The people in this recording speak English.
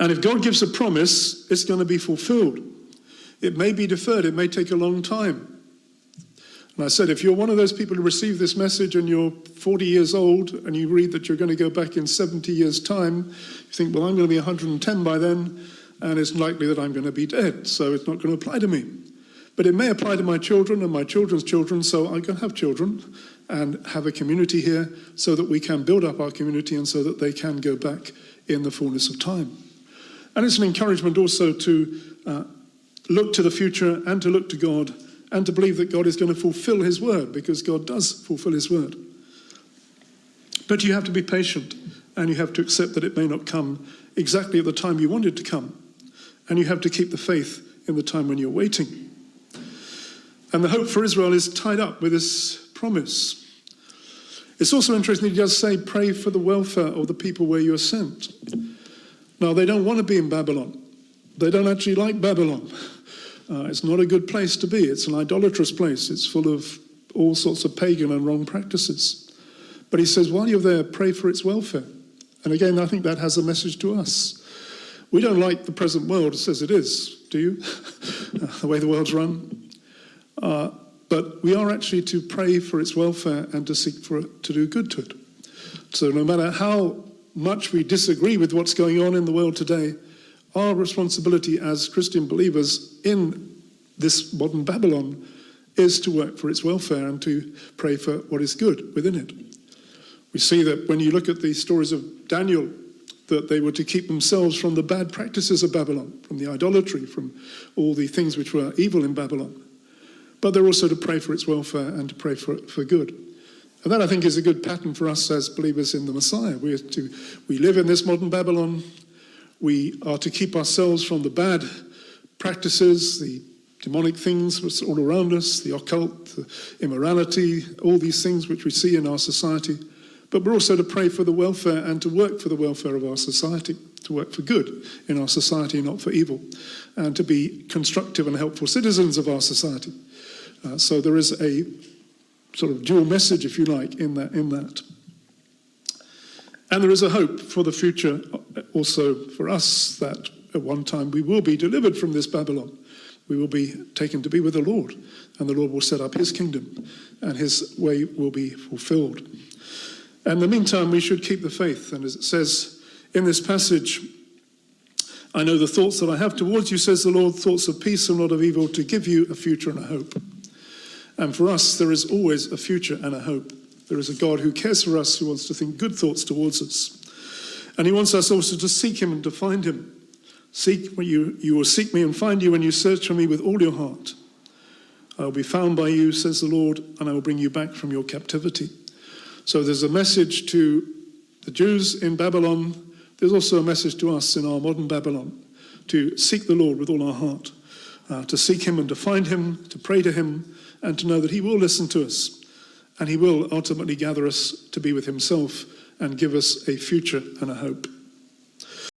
And if God gives a promise, it's going to be fulfilled. It may be deferred. It may take a long time. And I said, if you're one of those people who receive this message and you're 40 years old and you read that you're going to go back in 70 years' time, you think, well, I'm going to be 110 by then, and it's likely that I'm going to be dead, so it's not going to apply to me. But it may apply to my children and my children's children, so I can have children and have a community here so that we can build up our community and so that they can go back in the fullness of time. And it's an encouragement also to look to the future and to look to God and to believe that God is going to fulfill his word, because God does fulfill his word. But you have to be patient, and you have to accept that it may not come exactly at the time you want it to come. And you have to keep the faith in the time when you're waiting. And the hope for Israel is tied up with this promise. It's also interesting he does say, pray for the welfare of the people where you are sent. Now, they don't want to be in Babylon. They don't actually like Babylon. It's not a good place to be. It's an idolatrous place. It's full of all sorts of pagan and wrong practices. But he says, while you're there, pray for its welfare. And again, I think that has a message to us. We don't like the present world as it is, do you? The way the world's run. But we are actually to pray for its welfare and to seek for it to do good to it. So no matter how much we disagree with what's going on in the world today, our responsibility as Christian believers in this modern Babylon is to work for its welfare and to pray for what is good within it. We see that when you look at the stories of Daniel, that they were to keep themselves from the bad practices of Babylon, from the idolatry, from all the things which were evil in Babylon. But they're also to pray for its welfare and to pray for good. And that, I think, is a good pattern for us as believers in the Messiah. We live in this modern Babylon. We are to keep ourselves from the bad practices, the demonic things that's all around us, the occult, the immorality, all these things which we see in our society. But we're also to pray for the welfare and to work for the welfare of our society, to work for good in our society, not for evil, and to be constructive and helpful citizens of our society. So there is a sort of dual message, if you like, in that. And there is a hope for the future also for us, that at one time we will be delivered from this Babylon. We will be taken to be with the Lord, and the Lord will set up his kingdom, and his way will be fulfilled. And in the meantime, we should keep the faith. And as it says in this passage, I know the thoughts that I have towards you, says the Lord, thoughts of peace and not of evil, to give you a future and a hope. And for us, there is always a future and a hope. There is a God who cares for us, who wants to think good thoughts towards us. And he wants us also to seek him and to find him. You will seek me and find you when you search for me with all your heart. I will be found by you, says the Lord, and I will bring you back from your captivity. So there's a message to the Jews in Babylon. There's also a message to us in our modern Babylon, to seek the Lord with all our heart, to seek him and to find him, to pray to him, and to know that he will listen to us, and he will ultimately gather us to be with himself and give us a future and a hope.